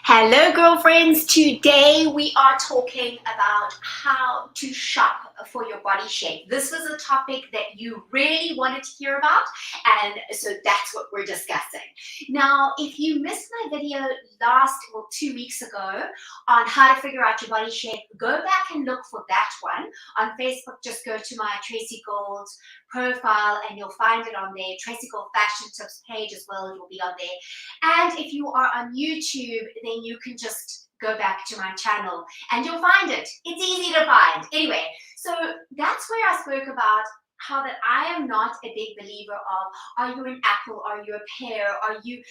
Hello, girlfriends. Today we are talking about how to shop for your body shape. This was a topic that you really wanted to hear about, and so that's what we're discussing. Now, if you missed my video 2 weeks ago on how to figure out your body shape, go back and look for that one. On Facebook, just go to my Tracy Gold profile and you'll find it on there. Tracy Gold Fashion Tips page as well, it will be on there. And if you are on YouTube, then you can just go back to my channel and you'll find it. It's easy to find. Anyway, so that's where I spoke about how that I am not a big believer of, are you an apple, are you a pear, are you,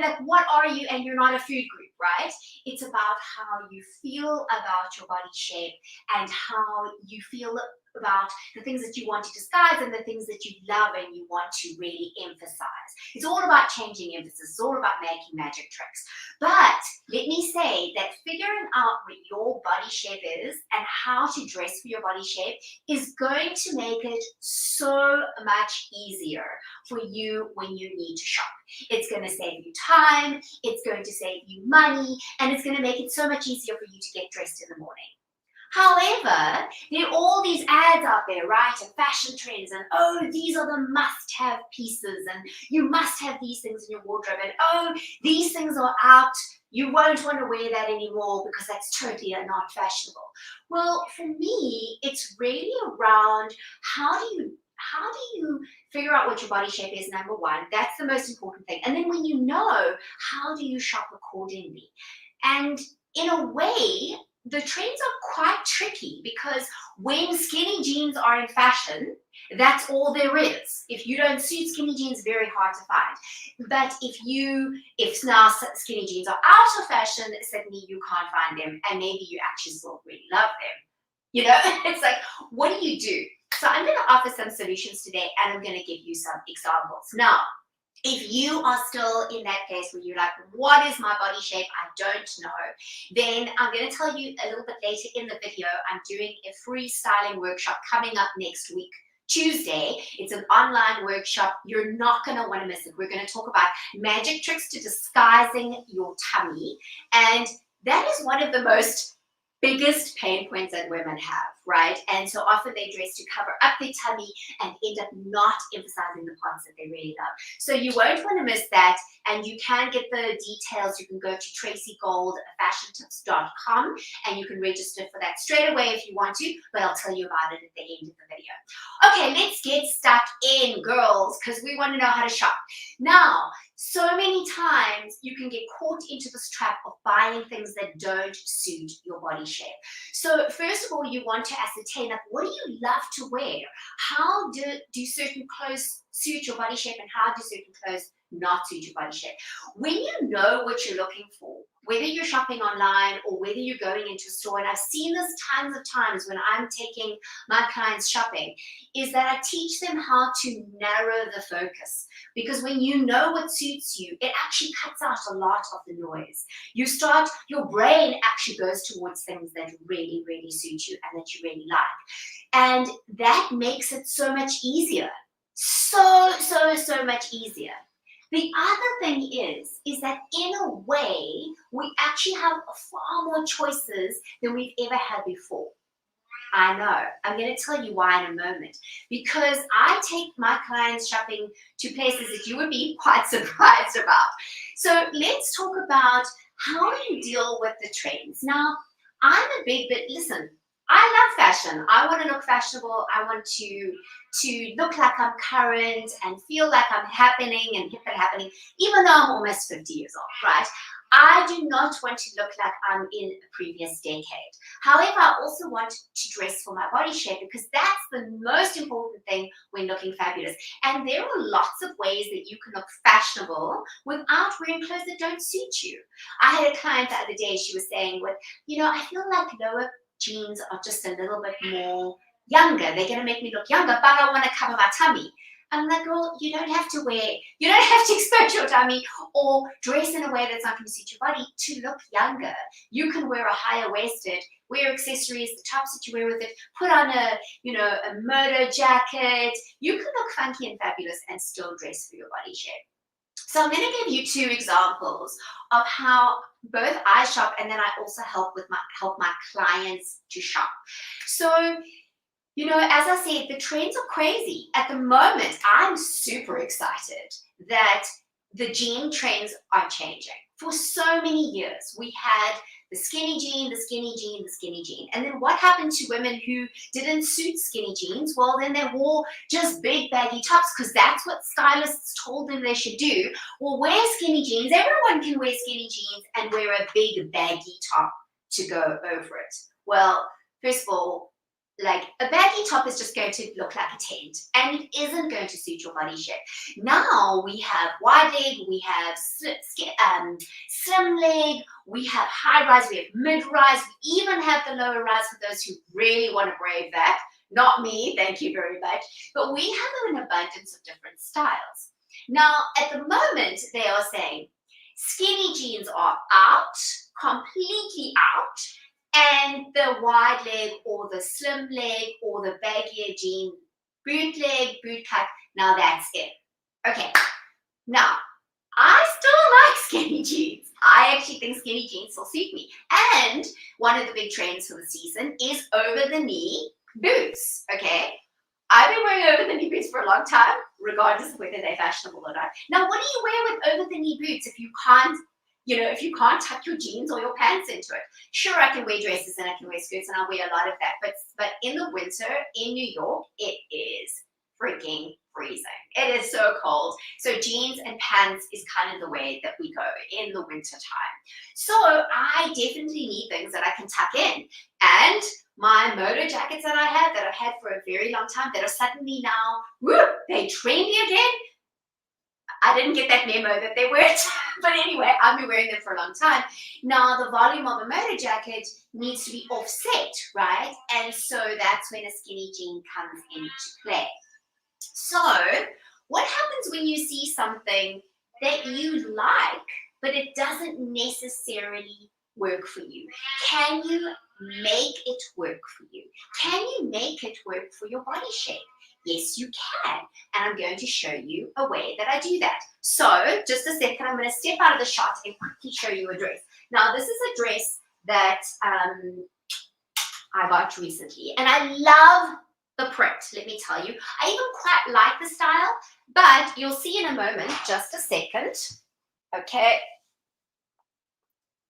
like what are you, and you're not a food group, right? It's about how you feel about your body shape and how you feel about the things that you want to disguise and the things that you love and you want to really emphasize. It's all about changing emphasis. It's all about making magic tricks. But let me say that figuring out what your body shape is and how to dress for your body shape is going to make it so much easier for you when you need to shop. It's going to save you time, it's going to save you money, and it's going to make it so much easier for you to get dressed in the morning. However, there are all these ads out there, right, and fashion trends, and oh, these are the must-have pieces, and you must have these things in your wardrobe, and oh, these things are out, you won't want to wear that anymore because that's totally not fashionable. Well, for me, it's really around how do you figure out what your body shape is, number one. That's the most important thing. And then when you know, how do you shop accordingly? And in a way, the trends are quite tricky because when skinny jeans are in fashion, that's all there is. If you don't suit skinny jeans, very hard to find. But if now skinny jeans are out of fashion, suddenly you can't find them, and maybe you actually still really love them. It's like, what do you do? So I'm going to offer some solutions today, and I'm going to give you some examples. Now, if you are still in that place where you're like, what is my body shape? I don't know. Then I'm going to tell you a little bit later in the video, I'm doing a free styling workshop coming up next week, Tuesday. It's an online workshop. You're not going to want to miss it. We're going to talk about magic tricks to disguising your tummy. And that is one of the biggest pain points that women have, right? And so often they dress to cover up their tummy and end up not emphasizing the parts that they really love. So you won't want to miss that, and you can get the details. You can go to tracygoldfashiontips.com and you can register for that straight away if you want to, but I'll tell you about it at the end of the video. Okay, let's get stuck in, girls, because we want to know how to shop. Now, so many times you can get caught into this trap of buying things that don't suit your body shape. So first of all, you want to ascertain, like, what do you love to wear? How do certain clothes suit your body shape, and how do certain clothes not suit your body shape? When you know what you're looking for, whether you're shopping online or whether you're going into a store, and I've seen this tons of times when I'm taking my clients shopping, is that I teach them how to narrow the focus. Because when you know what suits you, it actually cuts out a lot of the noise. Your brain actually goes towards things that really, really suit you and that you really like. And that makes it so much easier. So much easier. The other thing is that in a way, we actually have far more choices than we've ever had before. I know. I'm going to tell you why in a moment. Because I take my clients shopping to places that you would be quite surprised about. So let's talk about how you deal with the trends. Now, I'm a big bit, listen, I love fashion. I want to look fashionable. I want to look like I'm current and feel like I'm happening and hip and happening, even though I'm almost 50 years old, right? I do not want to look like I'm in a previous decade. However, I also want to dress for my body shape because that's the most important thing when looking fabulous. And there are lots of ways that you can look fashionable without wearing clothes that don't suit you. I had a client the other day, she was saying, I feel like lower jeans are just a little bit more younger. They're going to make me look younger, but I want to cover my tummy. I'm like, girl, you don't have to expose your tummy or dress in a way that's not going to suit your body to look younger. You can wear a higher waisted, wear accessories, the tops that you wear with it, put on a moto jacket. You can look funky and fabulous and still dress for your body shape. So I'm going to give you 2 examples of how both I shop, and then I also help my clients to shop. So, you know, as I said, the trends are crazy. At the moment, I'm super excited that the jean trends are changing. For so many years, we had the skinny jean, the skinny jean, the skinny jean. And then what happened to women who didn't suit skinny jeans? Well, then they wore just big baggy tops because that's what stylists told them they should do. Well, wear skinny jeans. Everyone can wear skinny jeans and wear a big baggy top to go over it. Well, first of all, like a baggy top is just going to look like a tent and it isn't going to suit your body shape. Now we have wide leg, we have slim leg, we have high rise, we have mid rise, we even have the lower rise for those who really want to brave that. Not me, thank you very much. But we have an abundance of different styles. Now, at the moment, they are saying skinny jeans are out, completely out, and the wide leg or the slim leg or the baggier jean, boot leg, boot cut, now that's it. Okay, now I still like skinny jeans. I actually think skinny jeans will suit me. And one of the big trends for the season is over the knee boots, okay? I've been wearing over the knee boots for a long time, regardless of whether they're fashionable or not. Now, what do you wear with over the knee boots if you can't, if you can't tuck your jeans or your pants into it? Sure, I can wear dresses and I can wear skirts and I'll wear a lot of that. But in the winter in New York, it is freaking freezing. It is so cold. So jeans and pants is kind of the way that we go in the winter time. So I definitely need things that I can tuck in. And my moto jackets that I've had for a very long time, that are suddenly now, they trendy again. I didn't get that memo that they weren't, but anyway, I've been wearing them for a long time. Now, the volume of a moto jacket needs to be offset, right? And so that's when a skinny jean comes into play. So, what happens when you see something that you like, but it doesn't necessarily work for you? Can you make it work for you? Can you make it work for your body shape? Yes, you can. And I'm going to show you a way that I do that. So, just a second, I'm going to step out of the shot and quickly show you a dress. Now, this is a dress that I got recently, and I love the print, let me tell you. I even quite like the style, but you'll see in a moment. Just a second. Okay.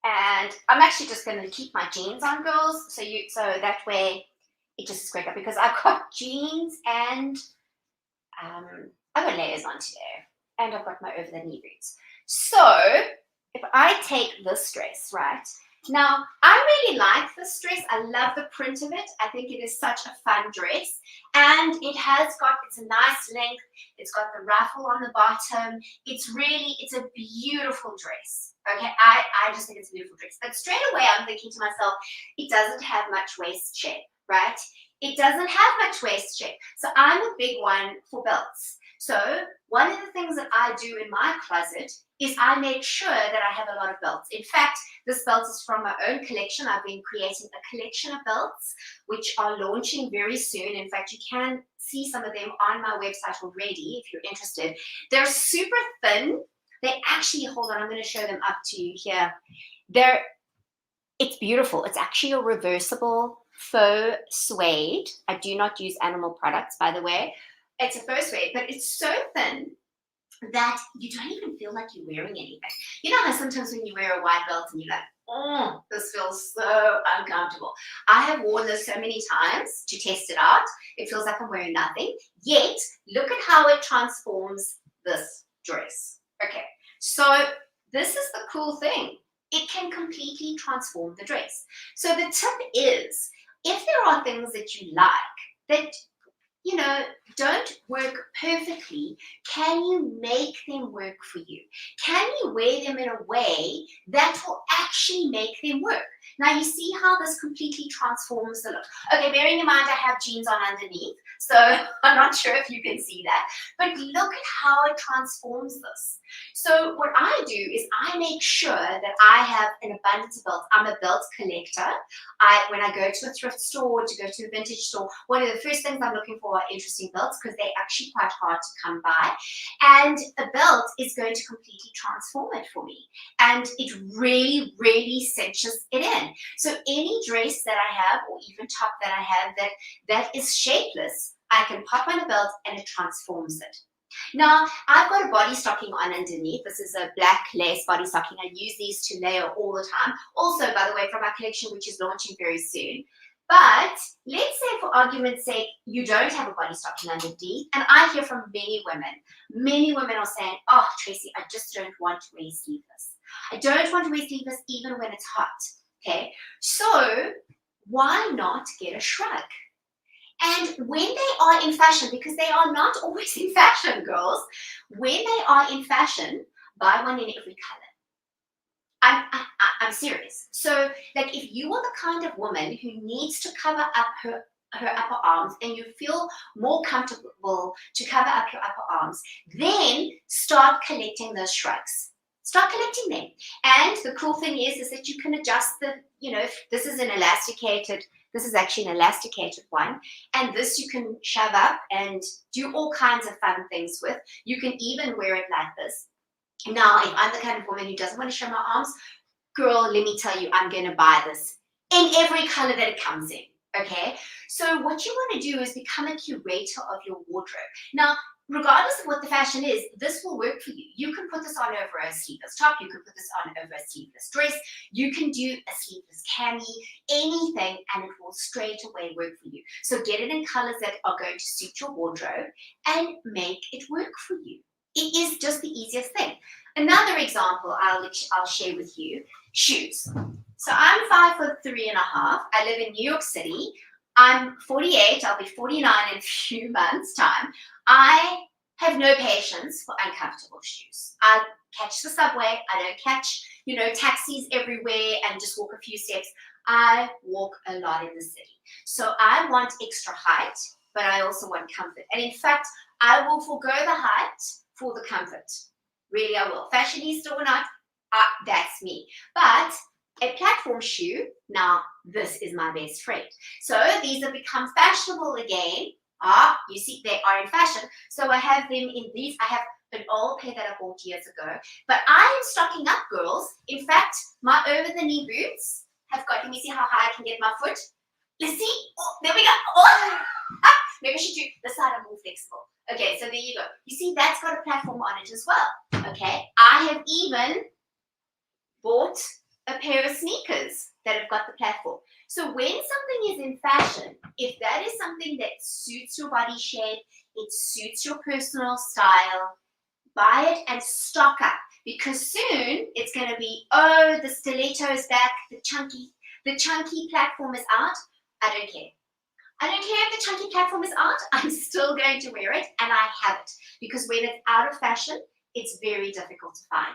And I'm actually just going to keep my jeans on, girls, so that way it just is quicker, because I've got jeans and I've got layers on today, and I've got my over the knee boots. So if I take this dress, right, now I really like this dress. I love the print of it. I think it is such a fun dress, and it's a nice length. It's got the ruffle on the bottom. It's a beautiful dress. Okay, I just think it's a beautiful dress. But straight away I'm thinking to myself, it doesn't have much waist shape, right? It doesn't have much waist shape. So I'm a big one for belts. So one of the things that I do in my closet is I make sure that I have a lot of belts. In fact, this belt is from my own collection. I've been creating a collection of belts, which are launching very soon. In fact, you can see some of them on my website already if you're interested. They're super thin. They actually, hold on, I'm going to show them up to you here. It's beautiful. It's actually a reversible faux suede. I do not use animal products, by the way. It's a faux suede, but it's so thin that you don't even feel like you're wearing anything. You know how sometimes when you wear a white belt and you're like, oh, this feels so uncomfortable. I have worn this so many times to test it out. It feels like I'm wearing nothing. Yet, look at how it transforms this dress. Okay, so this is the cool thing. It can completely transform the dress. So the tip is, if there are things that you like that don't work perfectly, can you make them work for you? Can you wear them in a way that will actually make them work? Now you see how this completely transforms the look. Okay, bearing in mind I have jeans on underneath, so I'm not sure if you can see that, but look at how it transforms this. So what I do is I make sure that I have an abundance of belts. I'm a belt collector. When I go to a thrift store, to go to a vintage store, one of the first things I'm looking for are interesting belts because they're actually quite hard to come by. And a belt is going to completely transform it for me. And it really, really cinches it in. So any dress that I have, or even top that I have that is shapeless, I can pop on a belt and it transforms it. Now, I've got a body stocking on underneath. This is a black lace body stocking. I use these to layer all the time. Also, by the way, from our collection, which is launching very soon. But let's say, for argument's sake, you don't have a body stocking underneath. And I hear from many women. Many women are saying, oh, Tracy, I just don't want to wear sleeveless. I don't want to wear sleeveless even when it's hot. Okay, so why not get a shrug? And when they are in fashion, because they are not always in fashion, girls, when they are in fashion, buy one in every color. I'm serious. So, like, if you are the kind of woman who needs to cover up her upper arms and you feel more comfortable to cover up your upper arms, then start collecting those shrugs. Start collecting them. And the cool thing is that you can adjust the, this is an elasticated, this is actually an elasticated one. And this you can shove up and do all kinds of fun things with. You can even wear it like this. Now, if I'm the kind of woman who doesn't want to show my arms, girl, let me tell you, I'm going to buy this in every color that it comes in. Okay? So what you want to do is become a curator of your wardrobe. Now, regardless of what the fashion is, this will work for you. You can put this on over a sleeveless top. You can put this on over a sleeveless dress. You can do a sleeveless cami, anything, and it will straight away work for you. So get it in colors that are going to suit your wardrobe and make it work for you. It is just the easiest thing. Another example I'll share with you, shoes. So I'm 5'3.5". I live in New York City. I'm 48. I'll be 49 in a few months' time. I have no patience for uncomfortable shoes. I catch the subway. I don't catch, taxis everywhere and just walk a few steps. I walk a lot in the city. So I want extra height, but I also want comfort. And in fact, I will forego the height for the comfort. Really, I will. Fashionista or not, that's me. But a platform shoe, now this is my best friend. So these have become fashionable again. You see, they are in fashion. So I have them in these. I have an old pair that I bought years ago. But I am stocking up, girls. In fact, my over-the-knee boots have got, let me see how high I can get my foot. Let's see. Oh, there we go. Oh. Maybe I should do the side I'm more flexible. Okay, so there you go. You see, that's got a platform on it as well. Okay, I have even bought a pair of sneakers that have got the platform. So when something is in fashion, if that is something that suits your body shape, it suits your personal style, buy it and stock up, because soon it's going to be, oh, the stiletto is back, the chunky platform is out. I don't care. I don't care if the chunky platform is out, I'm still going to wear it, and I have it. Because when it's out of fashion, it's very difficult to find.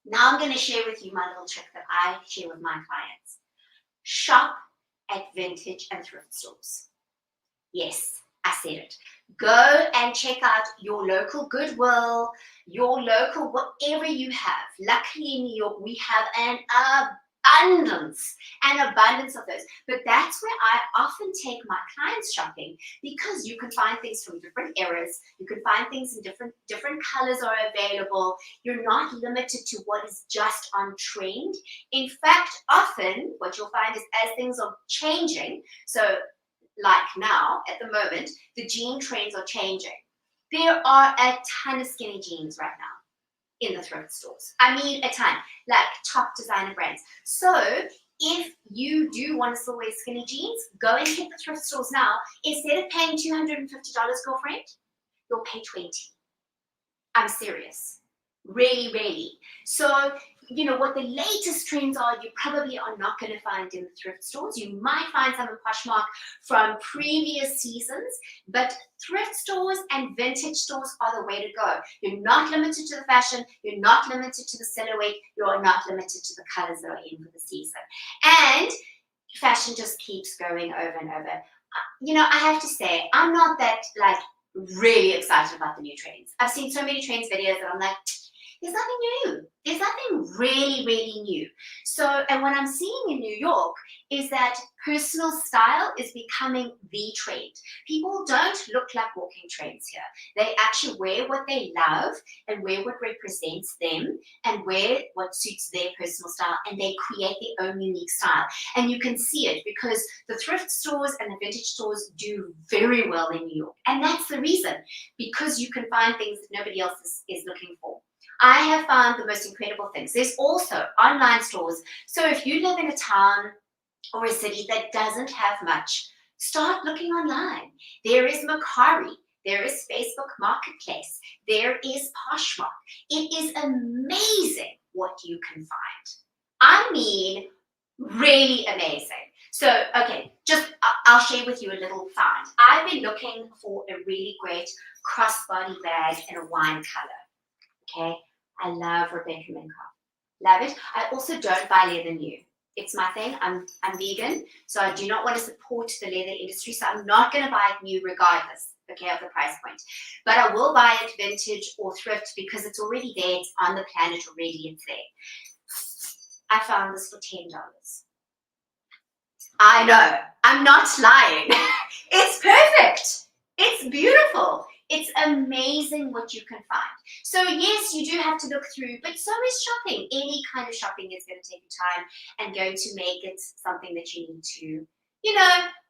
Now I'm going to share with you my little trick that I share with my clients. Shop at vintage and thrift stores. Yes, I said it. Go and check out your local Goodwill, your local whatever you have. Luckily in New York, we have an abundance of those. But that's where I often take my clients shopping, because you can find things from different eras. You can find things in different colors are available. You're not limited to what is just on trend. In fact, often what you'll find is as things are changing, so like now at the moment, the jean trends are changing. There are a ton of skinny jeans right now in the thrift stores. I mean, a ton, like top designer brands. So if you do want to still wear skinny jeans, go and hit the thrift stores now. Instead of paying $250, girlfriend, you'll pay $20. I'm serious. Really, really. So what the latest trends are, you probably are not going to find in the thrift stores. You might find some in Poshmark from previous seasons, but thrift stores and vintage stores are the way to go. You're not limited to the fashion. You're not limited to the silhouette. You are not limited to the colors that are in for the season. And fashion just keeps going over and over. I have to say, I'm not that really excited about the new trends. I've seen so many trends videos that I'm like, there's nothing new. There's nothing really, really new. So, and what I'm seeing in New York is that personal style is becoming the trend. People don't look like walking trends here. They actually wear what they love and wear what represents them and wear what suits their personal style, and they create their own unique style. And you can see it because the thrift stores and the vintage stores do very well in New York. And that's the reason, because you can find things that nobody else is looking for. I have found the most incredible things. There's also online stores. So if you live in a town or a city that doesn't have much, start looking online. There is Mercari. There is Facebook Marketplace. There is Poshmark. It is amazing what you can find. I mean, really amazing. So, okay, I'll share with you a little find. I've been looking for a really great crossbody bag in a wine color. Okay, I love Rebecca Minkoff. Love it. I also don't buy leather new. It's my thing. I'm vegan, so I do not want to support the leather industry. So I'm not going to buy it new regardless, okay, of the price point. But I will buy it vintage or thrift because it's already there. It's on the planet already. It's there. I found this for $10. I know. I'm not lying. It's perfect. It's beautiful. It's amazing what you can find. So yes, you do have to look through, but so is shopping. Any kind of shopping is going to take you time and going to make it something that you need to,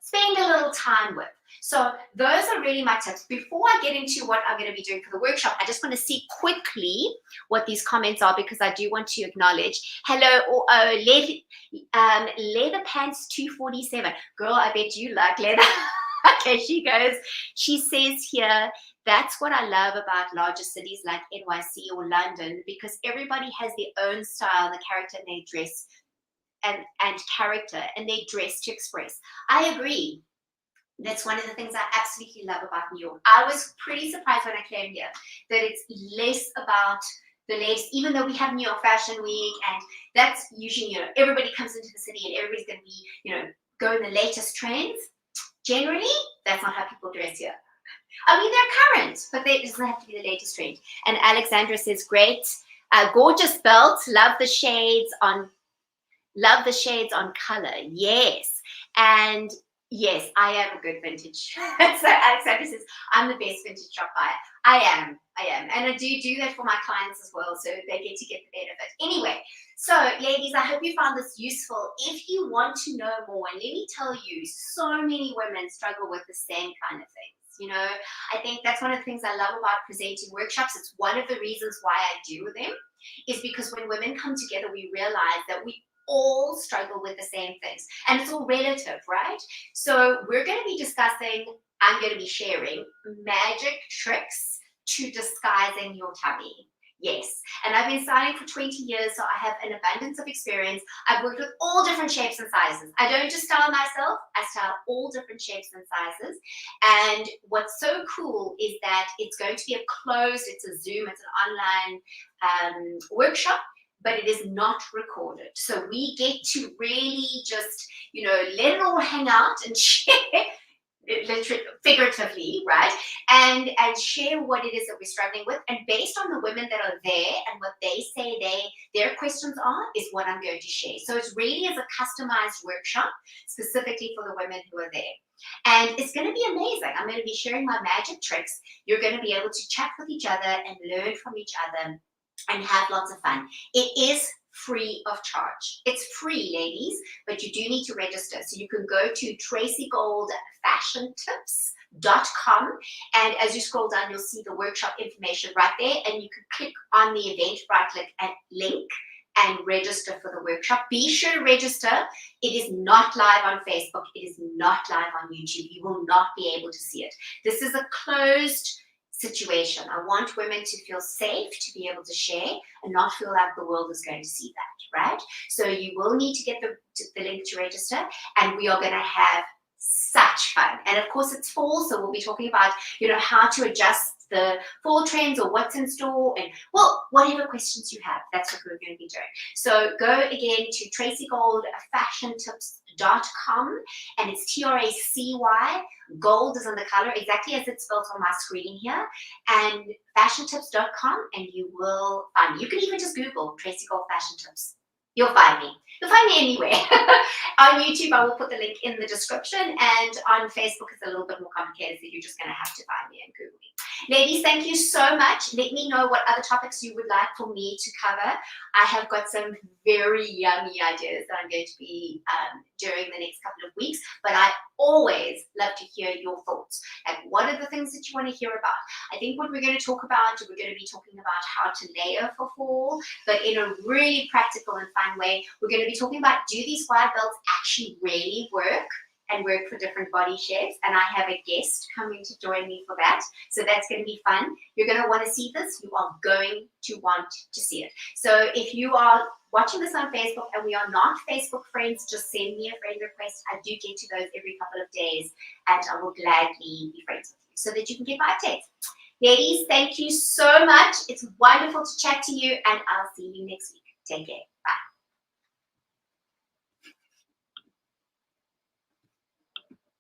spend a little time with. So those are really my tips. Before I get into what I'm going to be doing for the workshop, I just want to see quickly what these comments are because I do want to acknowledge. Hello, leather pants 247. Girl, I bet you like leather. Okay, she says here, that's what I love about larger cities like NYC or London, because everybody has their own style, the character, and they dress and character, and they dress to express. I agree. That's one of the things I absolutely love about New York. I was pretty surprised when I came here that it's less about the latest, even though we have New York Fashion Week, and that's usually, everybody comes into the city and everybody's going to be, going the latest trends. Generally, that's not how people dress here. I mean, they're current, but it doesn't have to be the latest trend. And Alexandra says, great, gorgeous belt. Love the shades on color. Yes. And yes, I am a good vintage. So Alexandra says, I'm the best vintage shop buyer. I am. And I do that for my clients as well, so they get to get the benefit. Anyway, so ladies, I hope you found this useful. If you want to know more, and let me tell you, so many women struggle with the same kind of things. I think that's one of the things I love about presenting workshops. It's one of the reasons why I do them, is because when women come together, we realize that we all struggle with the same things, and it's all relative, right? So we're going to be discussing, I'm going to be sharing magic tricks to disguising your tummy. Yes, and I've been styling for 20 years, so I have an abundance of experience. I've worked with all different shapes and sizes. I don't just style myself, I style all different shapes and sizes. And what's so cool is that it's going to be it's a Zoom, it's an online workshop, but it is not recorded. So we get to really just, let it all hang out and share, literally, figuratively, right? And share what it is that we're struggling with. And based on the women that are there and what they say their questions are, is what I'm going to share. So it's really as a customized workshop, specifically for the women who are there. And it's going to be amazing. I'm going to be sharing my magic tricks. You're going to be able to chat with each other and learn from each other and have lots of fun. It is free of charge. It's free, ladies, but you do need to register. So you can go to tracygoldfashiontips.com, and as you scroll down, you'll see the workshop information right there, and you can click on the Eventbrite link and register for the workshop. Be sure to register. It is not live on Facebook. It is not live on YouTube. You will not be able to see it. This is a closed situation. I want women to feel safe to be able to share and not feel like the world is going to see that, right? So you will need to get the link to register, and we are going to have such fun. And of course it's fall, so we'll be talking about, you know, how to adjust the fall trends or what's in store, and well, whatever questions you have, that's what we're going to be doing. So go again to tracygoldfashiontips.com, and it's Tracy. Gold is in the color exactly as it's spelled on my screen here, and fashiontips.com, and you will find me. You can even just Google Tracy Gold Fashion Tips. You'll find me. You'll find me anywhere. On YouTube, I will put the link in the description, and on Facebook, it's a little bit more complicated, so you're just going to have to find me and Google me. Ladies, thank you so much. Let me know what other topics you would like for me to cover. I have got some very yummy ideas that I'm going to be during the next couple of weeks, but I always love to hear your thoughts. Like, what are the things that you want to hear about? I think what we're going to talk about, we're going to be talking about how to layer for fall, but in a really practical and fun way. We're going to be talking about, do these wide belts actually really work and work for different body shapes? And I have a guest coming to join me for that. So that's going to be fun. You're going to want to see this. You are going to want to see it. So if you are watching this on Facebook and we are not Facebook friends, just send me a friend request. I do get to those every couple of days, and I will gladly be friends with you so that you can get my updates. Ladies, thank you so much. It's wonderful to chat to you, and I'll see you next week. Take care. Bye.